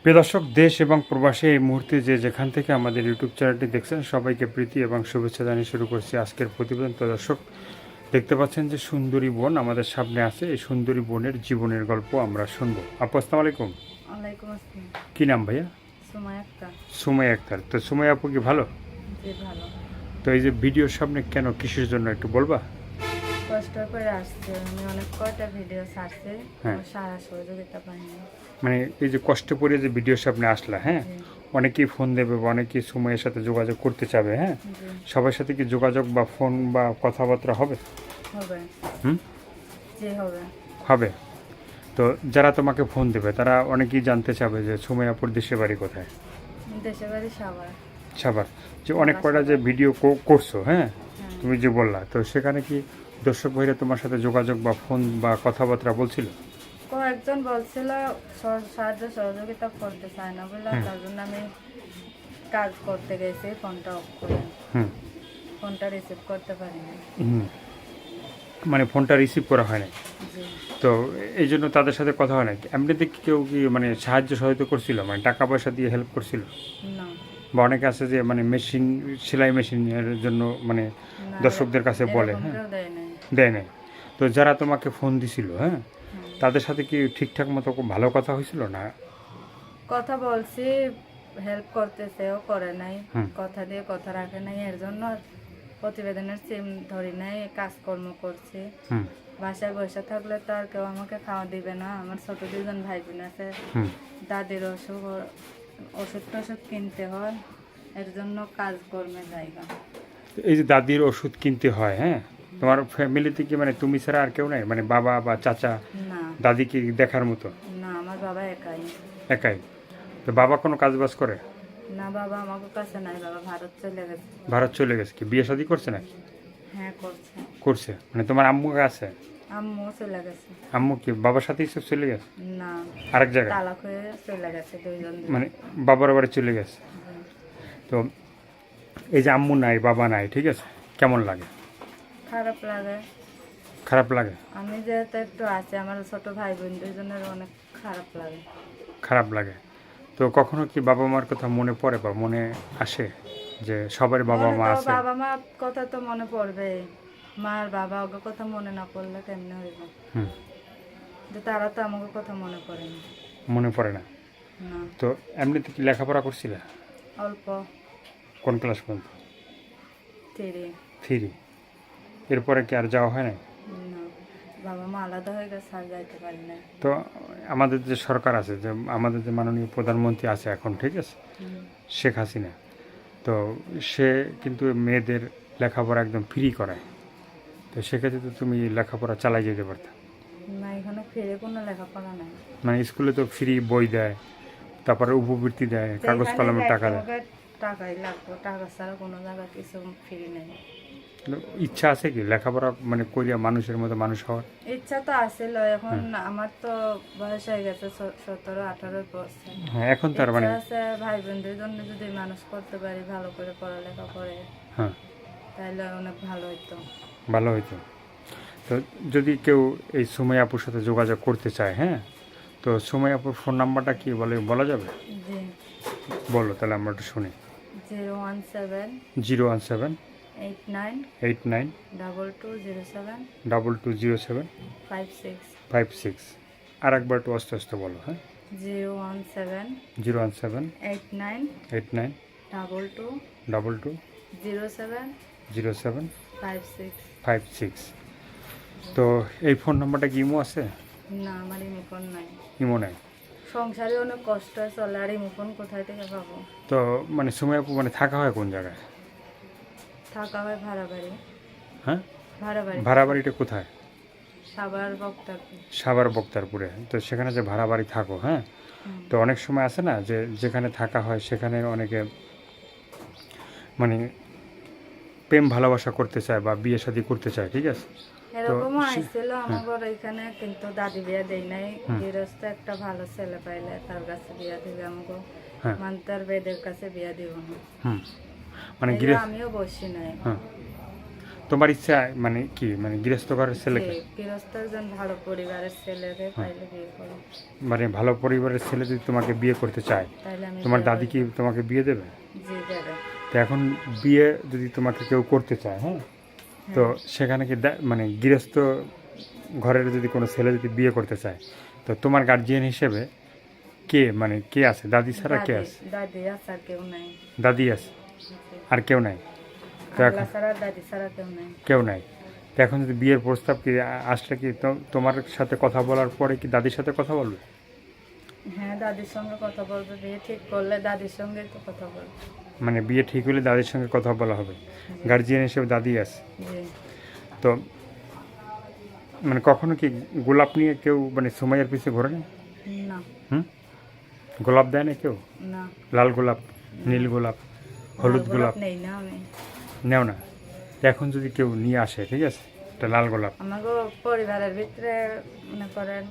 প্রিয় দর্শক, দেশ এবং প্রবাসে এই মুহূর্তে যে যেখান থেকে আমাদের ইউটিউব চ্যানেলটি দেখছেন সবাইকে প্রীতি এবং শুভেচ্ছা জানিয়ে শুরু করছি আজকের প্রতিবেদন। তো দর্শক, দেখতে পাচ্ছেন যে সুন্দরী বোন আমাদের সামনে আছে। এই সুন্দরী বোনের জীবনের গল্প আমরা শুনবো। আপু, আসসালামু আলাইকুম। ওয়ালাইকুম আসসালাম। কি নাম ভাইয়া? সুমাইয়া আক্তার। সুমাইয়া আক্তার। তো সুমাইয়া আপু কি ভালো? জি ভালো। তো এই যে ভিডিওর সামনে কেন, কিসের জন্য একটু বলবা? কষ্ট করে আসছে, আমি অনেক কয়টা ভিডিও ছাড়ছি, হ্যাঁ। সারা সহযোগিতা পাইনি। মানে এই যে কষ্ট করে যে ভিডিওর সামনে আসলা, হ্যাঁ, জি অনেকেই ফোন দেবে বা অনেকেই সুমাইয়ের সাথে যোগাযোগ করতে চাবে, হ্যাঁ, জি সবার সাথে কি যোগাযোগ বা ফোন বা কথাবার্তা হবে? হবে। হুম, জি হবে। হবে। তো যারা তোমাকে ফোন দেবে তারা অনেকেই জানতে চাবে যে সুমাইয়াপুর দেশের বাড়ি কোথায়। দেশের বাড়ি সাভার। সাভার। যে অনেক কয়টা যে ভিডিও করছো, হ্যাঁ, হ্যাঁ, তুমি যে বললা, তো সেখানে কি দর্শক ভাইরা তোমার সাথে যোগাযোগ বা ফোন বা কথাবার্তা বলছিল? কয়েকজন বলছিল সাহায্য সহযোগিতা করতে চায় না বলে, তার জন্য আমি কাজ করতে গেছি, ফোনটা অফ করে হুম ফোনটা রিসিভ করতে পারিনি। হুম। মানে ফোনটা রিসিভ করা হয় না। জি তো এই জন্য তাদের সাথে কথা হয় না। এমনিতে কি কেউ কি মানে সাহায্য সহায়তা করছিল, মানে টাকা পয়সা দিয়ে হেল্প করছিল? না বা অনেকে আছে যে মানে মেশিন, সেলাই মেশিনের জন্য মানে না, দর্শকদের কাছে বলে, এরকম হ্যাঁ, কেউ দেয় নাই। দেয় নাই। তো যারা তোমাকে ফোন দিছিল, হ্যাঁ, হুম। তাদের সাথে কি ঠিকঠাক মতো ভালো কথা হয়েছিল না? কথা বলছি, হেল্প করতেছেও, করে নাই, হুম কথা দিয়ে কথা রাখে নাই, এর জন্য প্রতিবেদনের সিম ধরি নাই, কাজকর্ম করছি। হুম বাসায় বসে থাকলে তো আর কেউ আমাকে খাওয়া দিবে না। আমার ছোট দুজন ভাই বোন আছে, হুম। দাদির অসুখ, ওষুধ টষুধ কিনতে হয়, এর জন্য কাজকর্মে জায়গা। এই যে দাদির ওষুধ কিনতে হয়, হ্যাঁ, তোমার ফ্যামিলিতে কি মানে তুমি ছাড়া আর কেউ নাই, মানে বাবা বা চাচা, না দাদিকে দেখার মতো? না, আমার বাবা একাই। একাই? তো বাবা কোনো কাজ বাজ করে? না, বাবা আমার কাছে নাই, বাবা ভারত চলে গেছে। ভারত চলে গেছে? কি বিয়ে শাদী করছে নাকি? হ্যাঁ করছে। করছে? মানে তোমার আম্মু আছে? আম্মু চলে গেছে। আম্মু কি বাবার সাথেই সব চলে গেছে না, আরেক জায়গায়? তালাক হয়ে চলে গেছে দুইজন দুই। মানে বাবার বাড়ি চলে গেছে। হুম। তো এই যে আম্মু নাই, বাবা নাই, ঠিক আছে, কেমন লাগে? খারাপ লাগে। খারাপ লাগে? আমি যেহেতু একটু আছি, আমার ছোট ভাই বোন দুজনের অনেক খারাপ লাগে। খারাপ লাগে। তো কখনো কি বাবা মার কথা মনে পড়ে বা মনে আসে যে সবার বাবা মনে মা তো আছে? বাবা মা কথা তো মনে পড়বে, মার বাবা ওকে কথা মনে না পড়লে কেমনে হইব? হুম। যে তারা তো আমাকে কথা মনে পড়ে না। মনে পড়ে না? না, তো এমনিতে কি লেখাপড়া করছিলে? অল্প। কোন ক্লাস পর্যন্ত? থ্রি। 3। এরপরে কি আর যাওয়া হয় না? না, বাবা মা আলাদা হয়ে গেছে, আর যাইতে পারি না। তো আমাদের যে সরকার আছে, যে আমাদের যে মাননীয় প্রধানমন্ত্রী আছে এখন, ঠিক আছে, হুম। শেখ হাসিনা, তো সে কিন্তু মেয়েদের লেখাপড়া একদম ফ্রি করায়। তো সেক্ষেত্রে তো তুমি লেখাপড়া চালাই যেতে পারতা। না, এখানে ফিরে কোনো লেখাপড়া নাই। মানে স্কুলে তো ফ্রি বই দেয়, তারপরে উপবৃত্তি দেয়, কাগজ যেখানে কলমের যাইতে টাকা দেয়। হবে টাকাই লাগবে, টাকা ছাড়া কোনো জায়গা কিছু ফ্রি নেই। কিন্তু ইচ্ছা আছে কি লেখাপড়া মানে করিয়া মানুষের মতো মানুষ হওয়ার? ইচ্ছা তো আছিল, এখন আমার তো বয়স হয়ে গেছে 17-18 বছর। হ্যাঁ, এখন তার মানে, ইচ্ছা আছে ভাই বোনদের জন্য যদি মানুষ করতে পারি, ভালো করে পড়ালেখা করে, হ্যাঁ, তাহলে অনেক ভালো হইতো। ভালো হইতো। তো যদি কেউ এই সুমাইয়া আপুর সাথে যোগাযোগ করতে চায়, হ্যাঁ, তো সুমাইয়া আপুর ফোন নাম্বারটা কি বলা যাবে? জি, বলো তাহলে আমরা একটু শুনি। 017 017 89 89 2207 2207 56। 56। আর একবার একটু আস্তে আস্তে বলো, হ্যাঁ। 017 017 89 89 22 22 07 07 56। 56। তো এই ফোন নাম্বারটা কি ইমো আছে? না, আমার ইমোফোন নাই। ইমো নাই? সংসারে অনেক কষ্ট চলে, আর ইমোফোন কোথায় থেকে পাবো? তো মানে সুমাইয়া আপু মানে থাকা হয় কোন জায়গায়? থাকা হয় ভাড়া বাড়ি। হ্যাঁ, ভাড়া বাড়ি ভাড়া বাড়িটা কোথায়? সাভার বক্তারপুর। সাভার বক্তারপুরে। তো সেখানে যে ভাড়া বাড়ি থাকো, হ্যাঁ, হুম। তো অনেক সময় আছে না যে যেখানে থাকা হয় সেখানে অনেকে মানে প্রেম ভালোবাসা করতে চায় বা বিয়ে শাদী করতে চায়, ঠিক আছে? এরকমও আইছিল আমার এখানে, কিন্তু দাদি বিয়া দেই নাই। হুম। গৃহস্থ একটা ভালো ছেলে পাইলে তার কাছে বিয়া দিবে আমাকে, হ্যাঁ। মানতার বেদের কাছে বিয়া দিব না। হুম। মানে এই যে আমিও বসি নাই। হ্যাঁ, তোমার ইচ্ছা মানে কি মানে গৃহস্থ ঘরের ছেলেকে যে গৃহস্থ একজন ভালো পরিবারের ছেলেকে পাইলে বিয়ে করো, মানে ভালো পরিবারের ছেলে যদি তোমাকে বিয়ে করতে চায়, তাইলে আমি তোমার বিয়ে দাদি কি করবো। তোমাকে বিয়ে দেবে? জি দেবে। তো এখন বিয়ে যদি তোমাকে কেউ করতে চায়, হ্যাঁ, তো সেখানে কি মানে গৃহস্থ ঘরের যদি কোনো ছেলে যদি বিয়ে করতে চায়, তো তোমার গার্জিয়ান হিসেবে কে মানে কে আছে? দাদি ছাড়া কে দাদি আছে? দাদি আছে আর কেউ নাই। দাদি আছে আর কেউ নাই? তো আল্লাহ ছাড়া দাদি ছাড়া কেউ নাই। কেউ নাই। তো এখন যদি বিয়ের প্রস্তাব কি আসলে কি তোমার সাথে কথা বলার পরে কি দাদির সাথে কথা বলবে? হ্যাঁ দাদির সঙ্গে কথা বলবে, বিয়ে ঠিক করলে দাদির সঙ্গে তো কথা বলবে। মানে বিয়ে ঠিক হলে দাদির সঙ্গে কথা বলা হবে, গার্জিয়ান হিসেবে দাদি আছে। জি তো মানে কখনো কি গোলাপ নিয়ে কেউ মানে সুমাইয়ার পিছে ঘোরে না? না হুম, গোলাপ দেয় না কেউ? না লাল গোলাপ, নীল গোলাপ, হলুদ লাল গোলাপ নেই না আমি। নেও না? এখন যদি কেউ নিয়ে আসে, ঠিক আছে, একটা লাল গোলাপ, আমাকে পরিবারের ভিতরে মনে করেন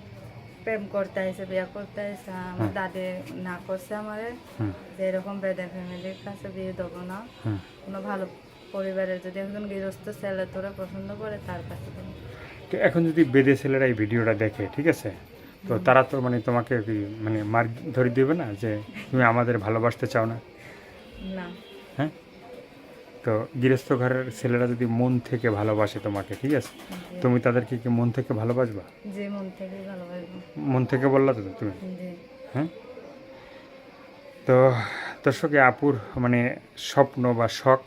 প্রেম করতে আসে, বিয়ে করতে আসে, আমার দাদি না করছে আমারে হুম যে এরকম বেদে ফ্যামিলির কাছে বিয়ে দেবো না, হুম। কোনো ভালো পরিবারের যদি একজন গৃহস্থ ছেলে তোরা পছন্দ করে তার কাছে দেবো। তো এখন যদি বেদে ছেলেরা এই ভিডিওটা দেখে, ঠিক আছে, তো তারা তো মানে তোমাকে কি মানে মার ধরে দেবে না যে তুমি আমাদের ভালোবাসতে চাও না? না হ্যাঁ, তো গৃহস্থ ঘরের ছেলেরা যদি মন থেকে ভালোবাসে তোমাকে, ঠিক আছে, জি তুমি তাদেরকে কি মন থেকে ভালোবাসবা? যে মন থেকে ভালোবাসবো। মন থেকে বললা তো তুমি? জি হ্যাঁ। তো দর্শক, এই আপুর মানে স্বপ্ন বা শখ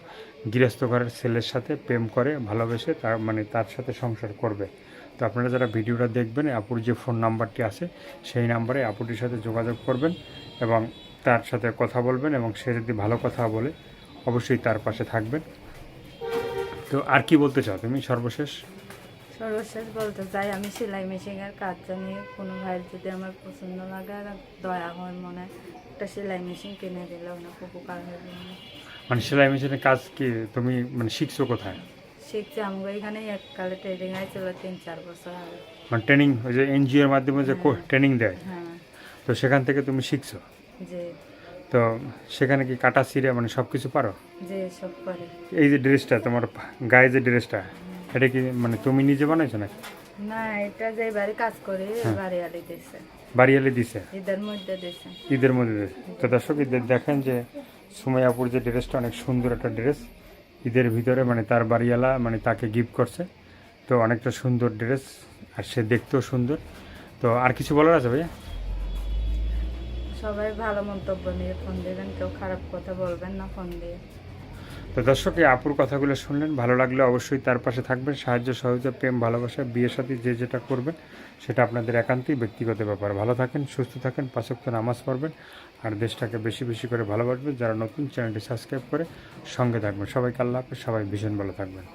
গৃহস্থ ঘরের ছেলের সাথে প্রেম করে ভালোবেসে তার মানে তার সাথে সংসার করবে। তো আপনারা যারা ভিডিওটা দেখবেন, আপুর যে ফোন নাম্বারটি আছে সেই নাম্বারে আপুটির সাথে যোগাযোগ করবেন এবং তার সাথে কথা বলবেন, এবং সে যদি ভালো কথা বলে অবশ্যই তার পাশে থাকবেন। তো আর কি বলতে চাও তুমি সর্বশেষ? সর্বশেষ বলতে চাই, আমি সেলাই মেশিনের কাজ জানি, কোনো ভাইয়ের যদি আমার পছন্দ লাগে আর দয়া হয় মনে, একটা সেলাই মেশিন কিনে দিলে অনেক উপকার হবে। মানে সেলাই মেশিনের কাজ কি তুমি মানে শিখছো কোথায়? শিখছি আমাকে এখানে এককালে ট্রেনিং হয়েছিল 3-4 বছর আগে। মানে ট্রেনিং, ওই যে এনজিওর মাধ্যমে যে ট্রেনিং দেয়, হ্যাঁ তো সেখান থেকে তুমি শিখছো? যে তো সেখানে কি কাটা ছিঁড়ে মানে সব কিছু পারো? যে সব করে। এই যে ড্রেসটা তোমার গায়ে যে ড্রেসটা, এটা কি মানে তুমি নিজে বানাইছো নাকি? না এটা যে বাড়ি কাজ করে বাড়ি আলি দিছে, বাড়িয়ালি দিছে? ঈদের মধ্যে দিছে। ঈদের মধ্যে দিছে। তো দর্শক, ঈদের দেখেন যে সুমাইয়াপুর যে ড্রেসটা অনেক সুন্দর একটা ড্রেস, ঈদের ভিতরে মানে তার বাড়িওয়ালা মানে তাকে গিফট করছে। তো অনেকটা সুন্দর ড্রেস, আর সে দেখতেও সুন্দর। তো আর কিছু বলার আছে ভাইয়া? সবাই ভালো মন্তব্য নিয়ে ফোন দেবেন, কেউ খারাপ কথা বলবেন না ফোন দিয়ে। তো দর্শক, এই আপুর কথাগুলো শুনলেন, ভালো লাগলে অবশ্যই তার পাশে থাকবেন। সাহায্য সহযোগিতা, প্রেম, ভালোবাসা, বিয়ের সাথে যে যেটা করবেন সেটা আপনাদের একান্তই ব্যক্তিগত ব্যাপার। ভালো থাকেন, সুস্থ থাকেন, 5 ওয়াক্ত নামাজ পড়বেন, আর দেশটাকে বেশি বেশি করে ভালোবাসবেন। যারা নতুন, চ্যানেলটি সাবস্ক্রাইব করে সঙ্গে থাকবেন। সবাইকে আল্লাহ হাফেজ, সবাই ভীষণ ভালো থাকবেন।